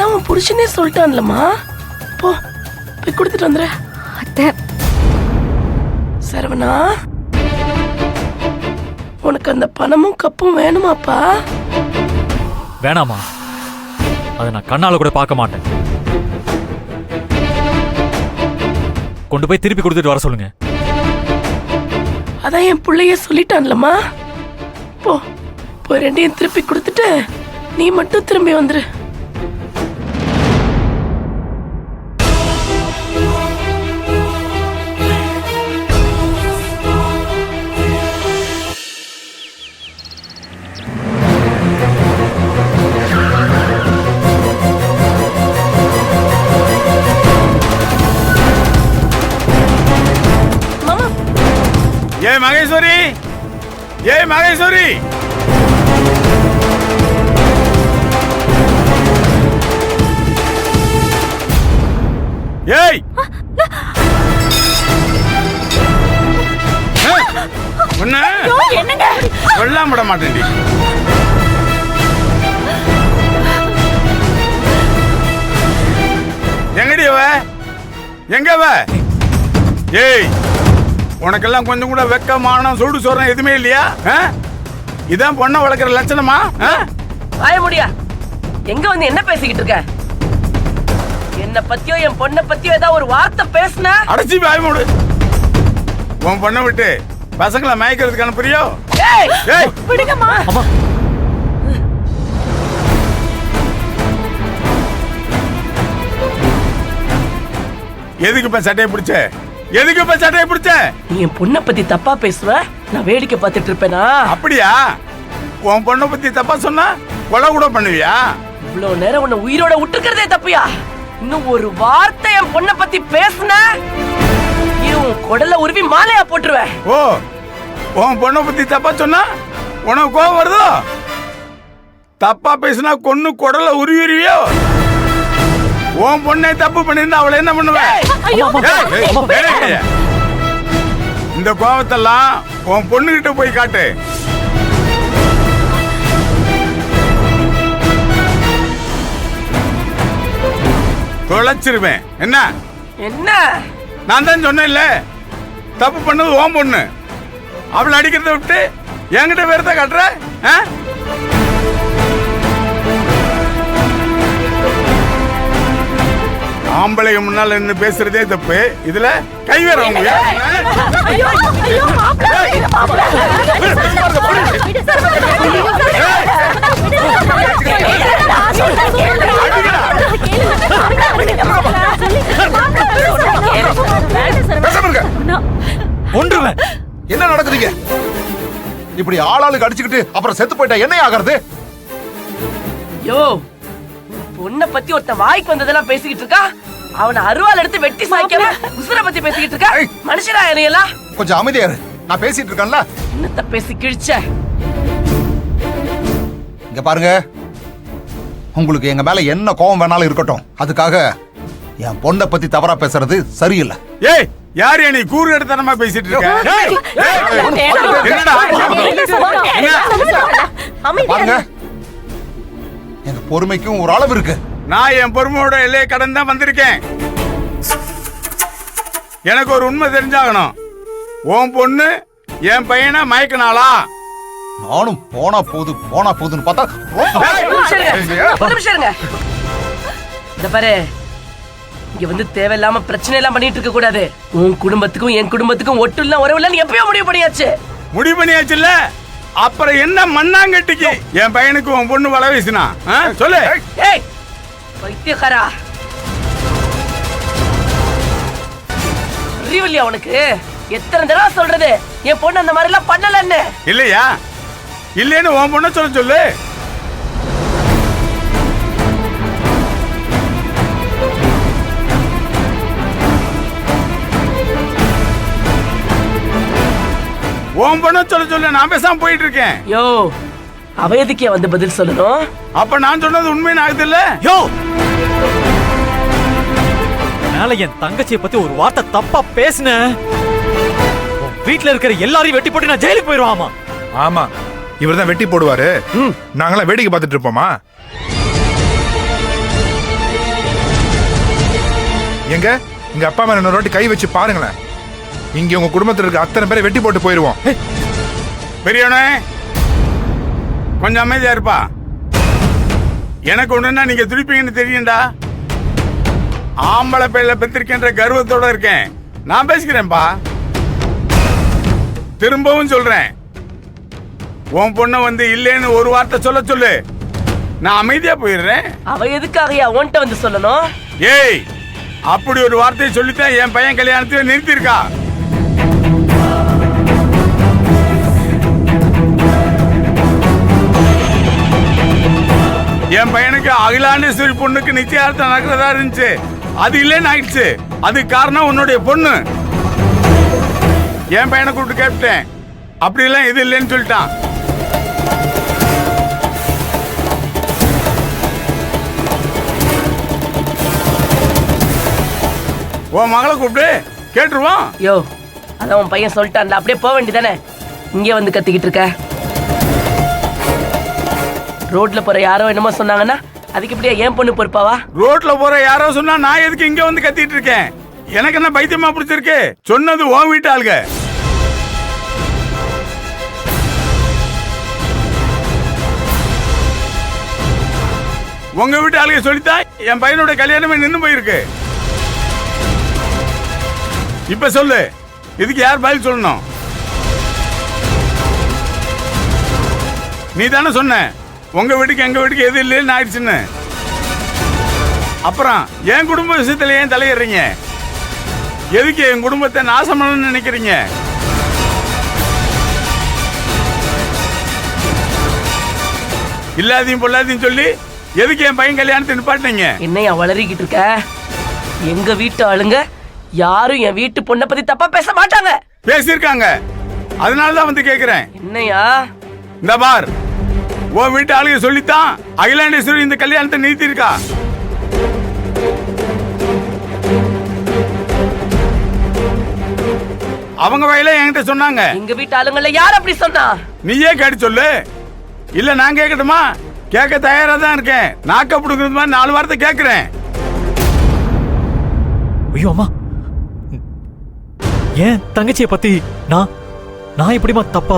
அதான் உன் புருஷனே சொல்லிட்டான்லம்மா. போ போய் கொடுத்துட்டு வந்துரு. அத்தை சரவணா, உனக்கு அந்த பணமும் கப்பும் வேணுமாப்பா? வேணாமா, அதை நான் கண்ணால கூட பார்க்க மாட்டேன். கொண்டு போய் திருப்பி கொடுத்துட்டு வர சொல்லுங்க. அதான் என் பிள்ளைய சொல்லிட்டான்லம்மா. போ போய் ரெண்டையும் திருப்பி கொடுத்துட்டு நீ மட்டும் திரும்பி வந்துரு. ஏய் மகேஸ்வரி, ஏய் மகேஸ்வரி, ஏய் உன்ன கொல்லாம விட மாட்டேன்டி. எங்கடி அவ? எங்க அவ? ஏய், உனக்கெல்லாம் கொஞ்சம் கூட வெக்கமானம் சூடு சோறம் எதுவுமே இல்லையா? இதான் பொண்ணை வளர்க்குற லட்சணமா? வாய முடியா, எங்க வந்து என்ன பேசிக்கிட்டு இருக்க? என்ன பத்தியோ என் பொண்ணை பத்தியோ ஏதாவது ஒரு வார்த்தை பேசுன அடைச்சி வாய மூடு. உன் பொண்ணை விட்டு பசங்களை மயக்கிறதுக்கு அனுப்புறியோ? விடுங்கம்மா. எதுக்கு இப்ப சட்டையை பிடிச்ச? எதுக்கு இப்ப சட்டையை பிடிச்ச? நீ என் பொண்ணை பத்தி தப்பா பேசுவ, நான் வேடிக்கை பார்த்துட்டு இருப்பேனா? அப்படியா? உன் பொண்ணை பத்தி தப்பா சொன்னா கொலை கூட பண்ணுவியா? இவ்வளவு நேரம் உன்னை உயிரோட விட்டுக்கிறதே தப்பியா? இன்னும் ஒரு வார்த்தை என் பொண்ணை பத்தி பேசுன உன் குடல உருவி மாலையா போட்டுருவேன். ஓ, உன் பொண்ணை பத்தி தப்பா சொன்னா உனக்கு கோவம் வருதோ? தப்பா பேசினா கொன்னு குடல உருவிடுவியோ? உன் பொண்ணை தப்பு பண்ணிருந்தா அவளை என்ன பண்ணுவேன்? இந்த கோவத்தெல்லாம் உன் பொண்ணுகிட்ட போய் காட்டு. தொலைச்சிருவேன். என்ன என்ன? நான் தான் சொன்னேன்ல, தப்பு பண்ணது உன் பொண்ணு. அவளை அடிக்கிறத விட்டு என்கிட்ட வேறத காட்டுற? ஆம்பளைங்க முன்னால நின்னு பேசுறதே தப்பு, இதுல கை வேற அவங்க. என்ன நடக்குதுங்க? இப்படி ஆளாளுக்கு அடிச்சுக்கிட்டு அப்புறம் செத்து போயிட்டா என்ன ஆகிறது? யோ, பொண்ணை பத்தி ஒருத்த வாய்க்கு வந்ததெல்லாம் பேசிக்கிட்டு இருக்கா. அவனை அருவாள் எடுத்து வெட்டி சாய்க்காம உசுர பத்தி பேசிக்கிட்டு இருக்கா. மனுஷரா எல்லாம் கொஞ்சம் அமைதியா இரு, நான் பேசிட்டு இருக்கேன்ல. என்னத்த பேசி கிழிச்ச? இங்க பாருங்க, உங்களுக்கு எங்க மேல என்ன கோவம் வேணாலும் இருக்கட்டும், அதுக்காக என் பொண்ணை பத்தி தவறா பேசுறது சரியில்லை. ஏய், யார் நீ கூறு எடுத்தனமா பேசிட்டு இருக்க? பாருங்க, எங்க பொறுமைக்கும் ஒரு அளவு இருக்கு. நான் என் பொறுமையோட எல்லையை கடந்து தான் வந்திருக்கேன். எனக்கு ஒரு உண்மை தெரிஞ்சாகணும். உன் பொண்ணு என் பையனை மயக்கினாளா? நானும் போனா போதுன்னு பார்த்தா இந்த பாரு, இங்க வந்து தேவையில்லாம பிரச்சனை எல்லாம் பண்ணிட்டு இருக்க கூடாது. உன் குடும்பத்துக்கும் என் குடும்பத்துக்கும் ஒட்டு இல்ல உறவு இல்லன்னு எப்பயோ முடிவு பண்ணியாச்சு. முடிவு பண்ணியாச்சுல்ல, அப்புறம் என்ன மண்ணாங்கட்டிக்கு என் பையனுக்கு உன் பொண்ணு வள வீசினா? சொல்லு. ஏய் பைத்தியக்காரா, அறிவில்லையா உனக்கு? எத்தனை தடவை சொல்றது என் பொண்ணு அந்த மாதிரி எல்லாம் பண்ணலன்னு? இல்லையா? இல்லைன்னு உன் பொண்ண சொல்லு. உன் பொண்ண சொல்லு, நான் பேசாம போயிட்டு இருக்கேன். யோ, அவ எதுக்கே வந்து பதில் சொல்லணும்? அப்ப நான் சொன்னது உண்மைன்னு ஆகுது இல்ல? யோ, மேல என் தங்கச்சியை பத்தி ஒரு வார்த்தை தப்பா பேசுன, வீட்டுல இருக்கிற எல்லாரையும் வெட்டி போட்டு நான் ஜெயிலுக்கு போயிருவாமா. ஆமா, இவர்தான் வெட்டி போடுவாரு. நாங்களாம் வேடிக்கை பார்த்துட்டு இருப்போமா? எங்க எங்க அப்பா மேல இன்னொரு வாட்டி கை வச்சு பாருங்களேன். இங்க உங்க குடும்பத்துல இருக்க அத்தனை பேரை வெட்டி போட்டு போயிருவோம். பெரியவனே கொஞ்சம் அமைதியா இருப்பா. எனக்கு ஒண்ணுன்னா நீங்க துடிப்பீங்கன்னு தெரியும்டா. ஆம்பளை பிள்ளை பெற்றிருக்கின்ற கர்வத்தோட இருக்கேன். நான் பேசிக்கிறேன்ப்பா. திரும்பவும் சொல்றேன், உன் பொண்ணை வந்து இல்லைன்னு ஒரு வார்த்தை சொல்ல சொல்லு, நான் அமைதியா போயிடுறேன். அவ எதுக்காகயா உன்கிட்ட வந்து சொல்லணும்? ஏய், அப்படி ஒரு வார்த்தையை சொல்லித்தான் என் பையன் கல்யாணத்தை நிறுத்திருக்கா. என் பையனுக்கு அகிலாண்டேஸ்வரி பொண்ணுக்கு நிச்சயார்த்தம் நடக்கிறதா இருந்துச்சு, அது இல்லைன்னு ஆயிடுச்சு. அதுக்கு காரணம் உன்னுடைய பொண்ணு. என் பையனை கூப்பிட்டு கேட்டேன், அப்படி எல்லாம் இது இல்லைன்னு சொல்லிட்டான். உன் மகளை கூப்பிட்டு கேட்டுருவான். யோ, அதான் உன் பையன் சொல்லிட்டான்ல, அப்படியே போக வேண்டியதானே. இங்கே வந்து கத்திக்கிட்டு இருக்க. ரோட்ல போற யாரோ என்னமோ சொன்னாங்கன்னா அதுக்கு இப்படியா ஏன் பொண்ணு பொறுப்பாவா? ரோட்ல போற யாரோ சொன்னா நான் எதுக்கு இங்க வந்து கத்திட்டு இருக்கேன்? எனக்கு என்ன பைத்தியமா பிடிச்சிருக்கு? சொன்னது உன் வீட்டு ஆளுங்க. உங்க வீட்டு ஆளுங்க சொல்லித்தான் என் பையனோட கல்யாணமே நின்னு போயிருக்கு. இப்ப சொல்லு, இதுக்கு யார் பதில் சொல்லணும்? நீ தானே சொன்ன உங்க வீட்டுக்கு எங்க வீட்டுக்கு எது இல்லைன்னு ஆயிடுச்சுன்னு. அப்புறம் என் குடும்ப விஷயத்துல ஏன் தலையிடுறீங்க? எதுக்கு என் குடும்பத்தை நாசம் பண்ணணும்னு நினைக்கிறீங்க? இல்லாதையும் பொல்லாதையும் சொல்லி எதுக்கு என் பையன் கல்யாணத்தை நிப்பாட்டினீங்க? என்னையா வளரிக்கிட்டு இருக்க? எங்க வீட்டு ஆளுங்க யாரும் என் வீட்டு பொண்ணை பத்தி தப்பா பேச மாட்டாங்க. பேசியிருக்காங்க, அதனாலதான் வந்து கேக்குறேன். என்னையா? இந்த பார், உன் வீட்டு ஆளுங்க சொல்லித்தான் அகிலாண்டேஸ்வரி இந்த கல்யாணத்தை நிறுத்திருக்கா. அவங்க வயல என்கிட்ட சொன்னாங்க. எங்க வீட்டு ஆளுங்கள யார் அப்படி சொன்னா? நீயே கேட்டு சொல்லு. இல்ல நான் கேட்கட்டுமா? கேட்க தயாரா தான் இருக்கேன். நாக்க புடுங்கிறது மாதிரி 4 வார்த்தை கேட்கிறேன். ஐயோ அம்மா, ஏன் தங்கச்சியை பத்தி நான் எப்படிமா தப்பா